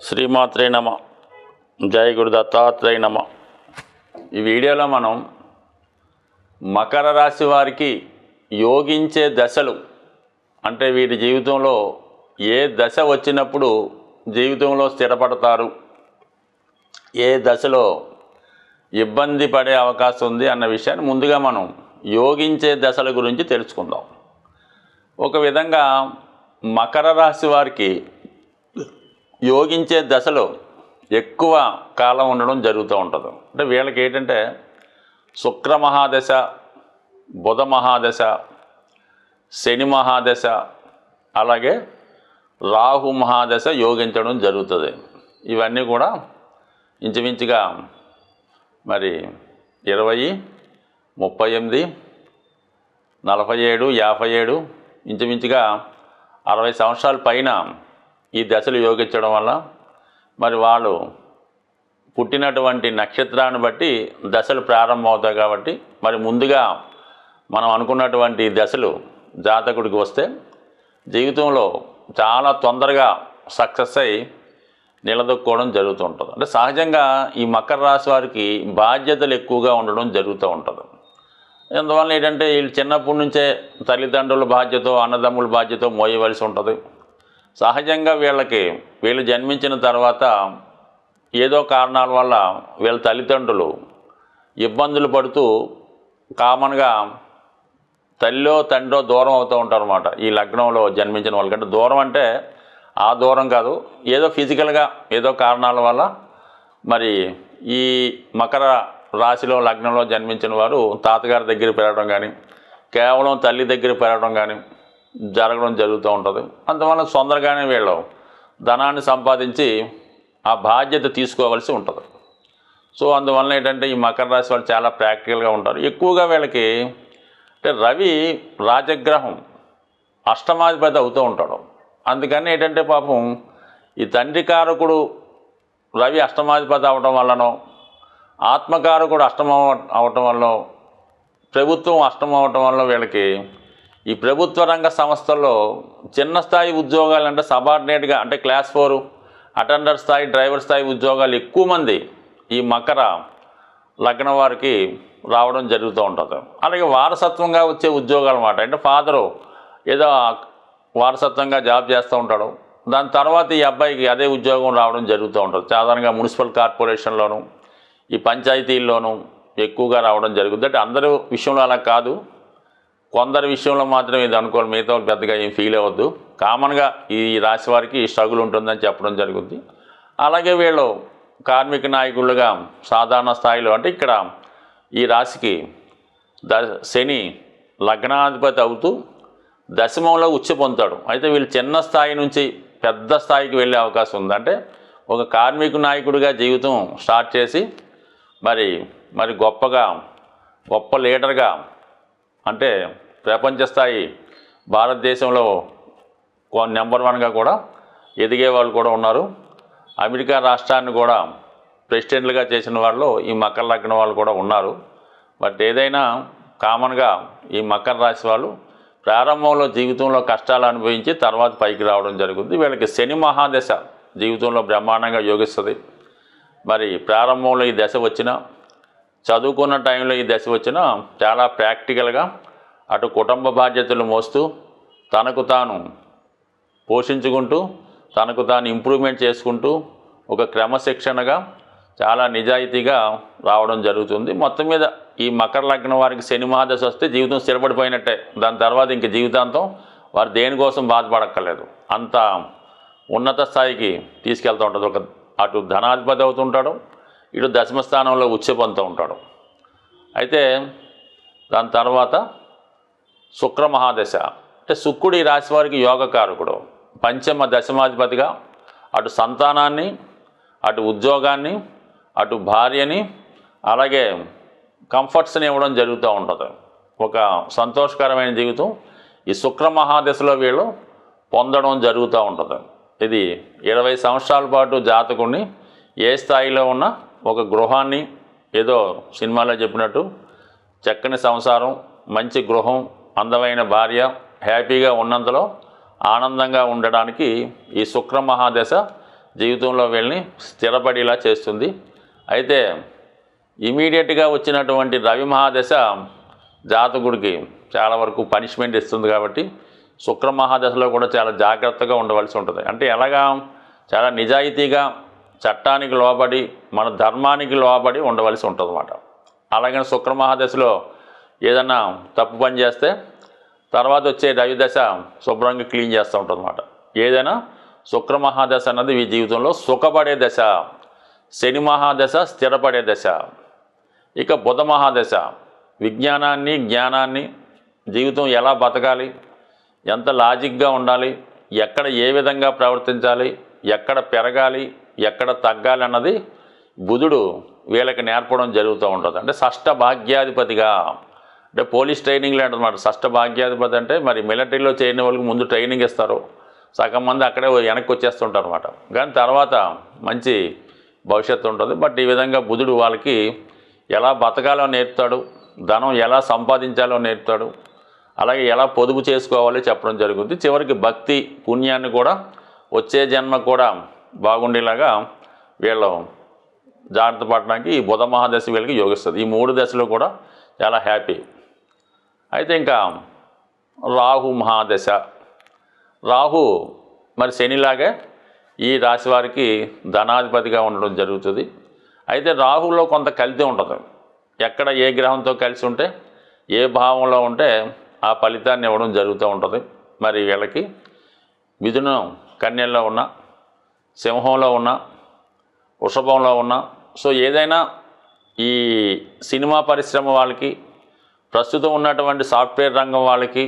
శ్రీమాత్రే నమ. జై గురు దత్తాత్రేయ నమ. ఈ వీడియోలో మనం మకర రాశి వారికి యోగించే దశలు, అంటే వీరి జీవితంలో ఏ దశ వచ్చినప్పుడు జీవితంలో స్థిరపడతారు, ఏ దశలో ఇబ్బంది పడే అవకాశం ఉంది అన్న విషయాన్ని ముందుగా మనం యోగించే దశల గురించి తెలుసుకుందాం. ఒక విధంగా మకర రాశి వారికి యోగించే దశలో ఎక్కువ కాలం ఉండడం జరుగుతూ ఉంటుంది. అంటే వీళ్ళకి ఏంటంటే శుక్ర మహాదశ, బుధ మహాదశ, శని మహాదశ, అలాగే రాహు మహాదశ యోగించడం జరుగుతుంది. ఇవన్నీ కూడా ఇంచుమించుగా మరి 20, 38, 47, 57 ఇంచుమించుగా 60 సంవత్సరాల పైన ఈ దశలు యోగించడం వల్ల మరి వాళ్ళు పుట్టినటువంటి నక్షత్రాన్ని బట్టి దశలు ప్రారంభమవుతాయి. కాబట్టి మరి ముందుగా మనం అనుకున్నటువంటి దశలు జాతకుడికి వస్తే జీవితంలో చాలా తొందరగా సక్సెస్ అయ్యి నిలదొక్కుకోవడం జరుగుతూ ఉంటుంది. అంటే సహజంగా ఈ మకర రాశి వారికి బాధ్యతలు ఎక్కువగా ఉండడం జరుగుతూ ఉంటుంది. అందువల్ల ఏంటంటే వీళ్ళు చిన్నప్పటి నుంచే తల్లిదండ్రుల బాధ్యత, అన్నదమ్ముల బాధ్యత మోయవలసి ఉంటుంది. సహజంగా వీళ్ళు జన్మించిన తర్వాత ఏదో కారణాల వల్ల వీళ్ళ తల్లిదండ్రులు ఇబ్బందులు పడుతూ కామన్గా తల్లిలో తండ్రో దూరం అవుతూ ఉంటారు అన్నమాట. ఈ లగ్నంలో జన్మించిన వాళ్ళకంటే దూరం అంటే ఆ దూరం కాదు, ఏదో ఫిజికల్గా ఏదో కారణాల వల్ల మరి ఈ మకర రాశిలో లగ్నంలో జన్మించిన వారు తాతగారి దగ్గర పెరగడం కానీ, కేవలం తల్లి దగ్గర పెరగడం కానీ జరగడం జరుగుతూ ఉంటుంది. అందువల్ల తొందరగానే వీళ్ళు ధనాన్ని సంపాదించి ఆ బాధ్యత తీసుకోవాల్సి ఉంటుంది. సో అందువల్ల ఏంటంటే ఈ మకర రాశి వాళ్ళు చాలా ప్రాక్టికల్గా ఉంటారు. ఎక్కువగా వీళ్ళకి అంటే రవి రాజగ్రహం అష్టమాధిపతి అవుతూ ఉంటాడు. అందుకని ఏంటంటే పాపం ఈ తండ్రి కారకుడు రవి అష్టమాధిపతి అవడం వల్లనో, ఆత్మకారకుడు అష్టమం అవటం వల్ల, ప్రభుత్వం అష్టమం అవటం వల్ల వీళ్ళకి ఈ ప్రభుత్వ రంగ సంస్థల్లో చిన్న స్థాయి ఉద్యోగాలు అంటే సబార్డినేట్గా అంటే క్లాస్ 4 అటెండర్ స్థాయి, డ్రైవర్ స్థాయి ఉద్యోగాలు ఎక్కువ మంది ఈ మకర లగ్నం వారికి రావడం జరుగుతూ ఉంటుంది. అలాగే వారసత్వంగా వచ్చే ఉద్యోగాలు అన్నమాట. అంటే ఫాదరు ఏదో వారసత్వంగా జాబ్ చేస్తూ ఉంటాడు, దాని తర్వాత ఈ అబ్బాయికి అదే ఉద్యోగం రావడం జరుగుతూ ఉంటుంది. సాధారణంగా మున్సిపల్ కార్పొరేషన్లోను, ఈ పంచాయతీల్లోనూ ఎక్కువగా రావడం జరుగుతుంది. అంటే అందరూ విషయంలో అలా కాదు, కొందరి విషయంలో మాత్రం ఇది అనుకోవాలి, మిగతా పెద్దగా ఏం ఫీల్ అవ్వద్దు. కామన్గా ఈ రాశి వారికి స్ట్రగుల్ ఉంటుందని చెప్పడం జరుగుతుంది. అలాగే వీళ్ళు కార్మిక నాయకులుగా సాధారణ స్థాయిలో అంటే ఇక్కడ ఈ రాశికి శని లగ్నాధిపతి అవుతూ దశమంలో ఉచ్చి పొందుతాడు. అయితే వీళ్ళు చిన్న స్థాయి నుంచి పెద్ద స్థాయికి వెళ్ళే అవకాశం ఉంది. అంటే ఒక కార్మిక నాయకుడిగా జీవితం స్టార్ట్ చేసి మరి గొప్ప లీడర్గా, అంటే ప్రపంచ స్థాయి భారతదేశంలో నెంబర్ 1గా కూడా ఎదిగే వాళ్ళు కూడా ఉన్నారు. అమెరికా రాష్ట్రాన్ని కూడా ప్రెసిడెంట్లుగా చేసిన వాళ్ళు ఈ మకర లగ్నం వాళ్ళు కూడా ఉన్నారు. బట్ ఏదైనా కామన్గా ఈ మకర రాశి వాళ్ళు ప్రారంభంలో జీవితంలో కష్టాలు అనుభవించి తర్వాత పైకి రావడం జరుగుతుంది. వీళ్ళకి శని మహాదశ జీవితంలో బ్రహ్మాండంగా యోగిస్తుంది. మరి ప్రారంభంలో ఈ దశ వచ్చినా, చదువుకున్న టైంలో ఈ దశ వచ్చినా చాలా ప్రాక్టికల్గా అటు కుటుంబ బాధ్యతలు మోస్తూ తనకు తాను పోషించుకుంటూ తనకు తాను ఇంప్రూవ్మెంట్ చేసుకుంటూ ఒక క్రమశిక్షణగా చాలా నిజాయితీగా రావడం జరుగుతుంది. మొత్తం మీద ఈ మకర లగ్నం వారికి శని మహాదశ వస్తే జీవితం స్థిరపడిపోయినట్టే. దాని తర్వాత ఇంక జీవితాంతం వారు దేనికోసం బాధపడక్కర్లేదు, అంత ఉన్నత స్థాయికి తీసుకెళ్తూ ఉంటుంది. అటు ధనాధిపతి అవుతుంటాడు, ఇటు దశమ స్థానంలో ఉచ్చి పొందుతూ ఉంటాడు. అయితే దాని తర్వాత శుక్ర మహాదశ అంటే శుక్రుడు ఈ రాశి వారికి యోగకారకుడు, పంచమ దశమాధిపతిగా అటు సంతానాన్ని, అటు ఉద్యోగాన్ని, అటు భార్యని, అలాగే కంఫర్ట్స్ని ఇవ్వడం జరుగుతూ ఉంటుంది. ఒక సంతోషకరమైన జీవితం ఈ శుక్ర మహాదశలో వీళ్ళు పొందడం జరుగుతూ ఉంటుంది. ఇది 20 సంవత్సరాల పాటు జాతకుడిని ఏ స్థాయిలో ఉన్న ఒక గృహాన్ని, ఏదో సినిమాలో చెప్పినట్టు చక్కని సంసారం, మంచి గృహం, అందమైన భార్య, హ్యాపీగా ఉన్నంతలో ఆనందంగా ఉండడానికి ఈ శుక్ర మహాదశ జీవితంలో వీళ్ళని స్థిరపడేలా చేస్తుంది. అయితే ఇమీడియట్గా వచ్చినటువంటి రవి మహాదశ జాతకుడికి చాలా వరకు పనిష్మెంట్ ఇస్తుంది. కాబట్టి శుక్ర మహాదశలో కూడా చాలా జాగ్రత్తగా ఉండవలసి ఉంటుంది. అంటే ఎలాగా, చాలా నిజాయితీగా చట్టానికి లోబడి మన ధర్మానికి లోబడి ఉండవలసి ఉంటుంది అన్నమాట. అలాగని శుక్ర మహాదశలో ఏదన్నా తప్పు పని చేస్తే తర్వాత వచ్చే రవి దశ శుభ్రంగా క్లీన్ చేస్తూ ఉంటుంది అన్నమాట. ఏదైనా శుక్ర మహాదశ అన్నది ఈ జీవితంలో సుఖపడే దశ, శని మహాదశ స్థిరపడే దశ. ఇక బుధ మహాదశ విజ్ఞానాన్ని, జ్ఞానాన్ని, జీవితం ఎలా బతకాలి, ఎంత లాజిక్గా ఉండాలి, ఎక్కడ ఏ విధంగా ప్రవర్తించాలి, ఎక్కడ పెరగాలి, ఎక్కడ తగ్గాలి అన్నది బుధుడు వీళ్ళకి నేర్పడం జరుగుతూ ఉంటుంది. అంటే షష్ఠ భాగ్యాధిపతిగా, అంటే పోలీస్ ట్రైనింగ్ లాంటిదన్నమాట. షష్ఠ భాగ్యాధిపతి అంటే మరి మిలిటరీలో చేరిన వాళ్ళకి ముందు ట్రైనింగ్ ఇస్తారు, సగం మంది అక్కడే వెనక్కి వచ్చేస్తుంటారు అనమాట. కానీ తర్వాత మంచి భవిష్యత్తు ఉంటుంది. బట్ ఈ విధంగా బుధుడు వాళ్ళకి ఎలా బతకాలో నేర్పుతాడు, ధనం ఎలా సంపాదించాలో నేర్పుతాడు, అలాగే ఎలా పొదుపు చేసుకోవాలో చెప్పడం జరుగుతుంది. చివరికి భక్తి పుణ్యాన్ని కూడా వచ్చే జన్మ కూడా బాగుండేలాగా వీళ్ళు జాగ్రత్త పడడానికి ఈ బుధ మహాదశ వీళ్ళకి యోగిస్తుంది. ఈ 3 దశలు కూడా చాలా హ్యాపీ. అయితే ఇంకా రాహు మహాదశ. రాహు మరి శనిలాగే ఈ రాశి వారికి ధనాధిపతిగా ఉండడం జరుగుతుంది. అయితే రాహులో కొంత కల్తీ ఉంటుంది. ఎక్కడ ఏ గ్రహంతో కలిసి ఉంటే, ఏ భావంలో ఉంటే ఆ ఫలితాన్ని ఇవ్వడం జరుగుతూ ఉంటుంది. మరి వీళ్ళకి మిథునం కన్యల్లో ఉన్న, సింహంలో ఉన్న, వృషభంలో ఉన్న, సో ఏదైనా ఈ సినిమా పరిశ్రమ వాళ్ళకి, ప్రస్తుతం ఉన్నటువంటి సాఫ్ట్వేర్ రంగం వాళ్ళకి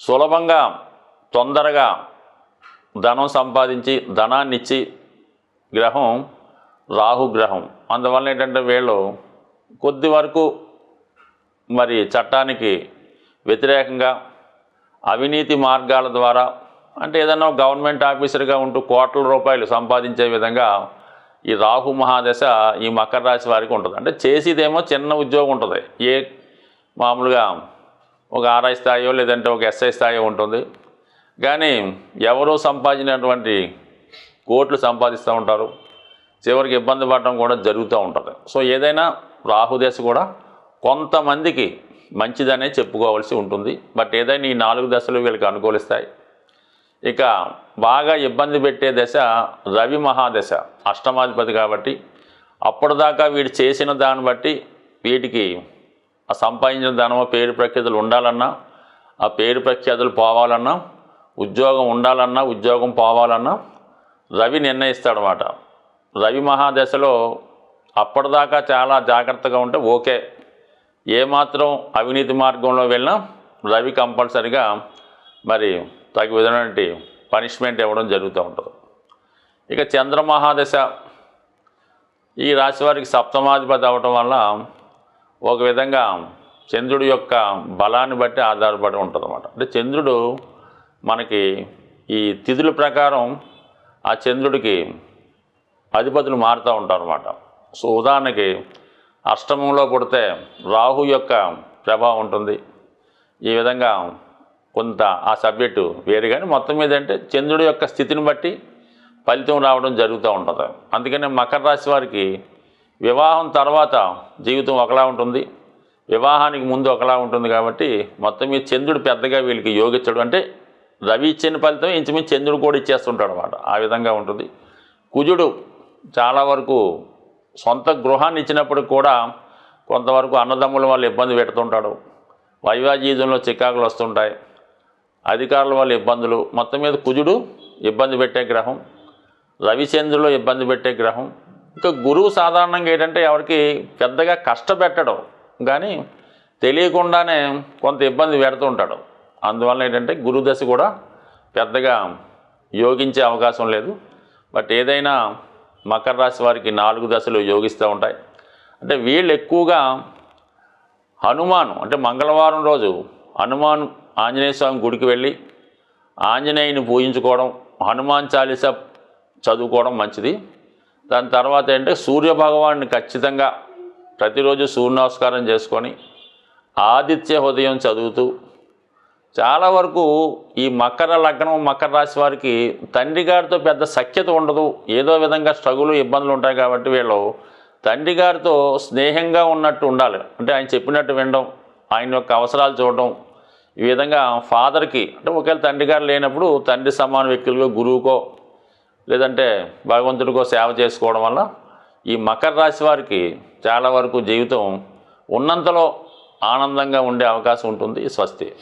సులభంగా తొందరగా ధనం సంపాదించి ధనాన్ని ఇచ్చి గ్రహం రాహు గ్రహం. అందువల్ల ఏంటంటే వీళ్ళు కొద్ది వరకు మరి చట్టానికి వ్యతిరేకంగా అవినీతి మార్గాల ద్వారా, అంటే ఏదన్నా గవర్నమెంట్ ఆఫీసర్గా ఉంటూ కోట్ల రూపాయలు సంపాదించే విధంగా ఈ రాహు మహాదశ ఈ మకర రాశి వారికి ఉంటుంది. అంటే చేసేదేమో చిన్న ఉద్యోగం ఉంటుంది, ఏ మామూలుగా ఒక ఆర్ఐ స్థాయో లేదంటే ఒక ఎస్ఐ స్థాయో ఉంటుంది. కానీ ఎవరో సంపాదించినటువంటి కోట్లు సంపాదిస్తూ ఉంటారు, చివరికి ఇబ్బంది పడడం కూడా జరుగుతూ ఉంటుంది. సో ఏదైనా రాహుదశ కూడా కొంతమందికి మంచిదనే చెప్పుకోవాల్సి ఉంటుంది. బట్ ఏదైనా ఈ 4 దశలు వీళ్ళకి అనుకూలిస్తాయి. ఇక బాగా ఇబ్బంది పెట్టే దశ రవి మహాదశ, అష్టమాధిపతి కాబట్టి అప్పటిదాకా వీడు చేసిన దాన్ని బట్టి వీటికి ఆ సంపాదించిన ధనము పేరు ప్రఖ్యాతులు ఉండాలన్నా, ఆ పేరు ప్రఖ్యాతులు పోవాలన్నా, ఉద్యోగం ఉండాలన్నా, ఉద్యోగం పోవాలన్నా రవి నిర్ణయిస్తాడనమాట. రవి మహాదశలో అప్పటిదాకా చాలా జాగ్రత్తగా ఉంటే ఓకే, ఏమాత్రం అవినీతి మార్గంలో వెళ్ళినా రవి కంపల్సరిగా మరి తగు విధమైనటువంటి పనిష్మెంట్ ఇవ్వడం జరుగుతూ ఉంటుంది. ఇక చంద్రమహాదశ ఈ రాశి వారికి సప్తమాధిపతి అవ్వటం వల్ల ఒక విధంగా చంద్రుడి యొక్క బలాన్ని బట్టి ఆధారపడి ఉంటుంది అన్నమాట. అంటే చంద్రుడు మనకి ఈ తిథుల ప్రకారం ఆ చంద్రుడికి అధిపతులు మారుతూ ఉంటారు అన్నమాట. సో ఉదాహరణకి అష్టమంలో పుడితే రాహు యొక్క ప్రభావం ఉంటుంది. ఈ విధంగా కొంత ఆ సబ్జెక్టు వేరు, కానీ మొత్తం మీద అంటే చంద్రుడి యొక్క స్థితిని బట్టి ఫలితం రావడం జరుగుతూ ఉంటుంది. అందుకనే మకర రాశి వారికి వివాహం తర్వాత జీవితం ఒకలా ఉంటుంది, వివాహానికి ముందు ఒకలా ఉంటుంది. కాబట్టి మొత్తం మీద చంద్రుడు పెద్దగా వీళ్ళకి యోగించడు. అంటే రవి ఇచ్చిన ఫలితం ఇంచుమించు చంద్రుడు కూడా ఇచ్చేస్తుంటాడు అన్నమాట. ఆ విధంగా ఉంటుంది. కుజుడు చాలా వరకు సొంత గృహాన్ని ఇచ్చినప్పుడు కూడా కొంతవరకు అన్నదమ్ముల వాళ్ళు ఇబ్బంది పెడుతుంటాడు, వైవాహిక జీవితంలో చికాకులు వస్తుంటాయి, అధికారుల వల్ల ఇబ్బందులు. మొత్తం మీద కుజుడు ఇబ్బంది పెట్టే గ్రహం, రవిచంద్రులు ఇబ్బంది పెట్టే గ్రహం. ఇంకా గురువు సాధారణంగా ఏంటంటే ఎవరికి పెద్దగా కష్టపెట్టడం, కానీ తెలియకుండానే కొంత ఇబ్బంది పెడుతూ ఉంటాడు. అందువల్ల ఏంటంటే గురుదశ కూడా పెద్దగా యోగించే అవకాశం లేదు. బట్ ఏదైనా మకర రాశి వారికి 4 దశలు యోగిస్తూ ఉంటాయి. అంటే వీళ్ళు ఎక్కువగా హనుమాను, అంటే మంగళవారం రోజు హనుమాన్ ఆంజనేయ స్వామి గుడికి వెళ్ళి ఆంజనేయుని పూజించుకోవడం, హనుమాన్ చాలీసా చదువుకోవడం మంచిది. దాని తర్వాత ఏంటంటే సూర్యభగవాన్ని ఖచ్చితంగా ప్రతిరోజు సూర్య నమస్కారం చేసుకొని ఆదిత్య హృదయం చదువుతూ చాలా వరకు ఈ మకర లగ్నం మకర రాశి వారికి తండ్రి గారితో పెద్ద సఖ్యత ఉండదు. ఏదో విధంగా స్ట్రగుల్ ఇబ్బందులు ఉంటాయి కాబట్టి వీళ్ళు తండ్రి గారితో స్నేహంగా ఉన్నట్టు ఉండాలి. అంటే ఆయన చెప్పినట్టు వినడం, ఆయన యొక్క అవసరాలు చూడడం, ఈ విధంగా ఫాదర్కి అంటే ఒకవేళ తండ్రి గారు లేనప్పుడు తండ్రి సమాన వ్యక్తులుగా గురువుకో లేదంటే భగవంతుడికో సేవ చేసుకోవడం వల్ల ఈ మకర రాశి వారికి చాలా వరకు జీవితం ఉన్నంతలో ఆనందంగా ఉండే అవకాశం ఉంటుంది. స్వస్తి.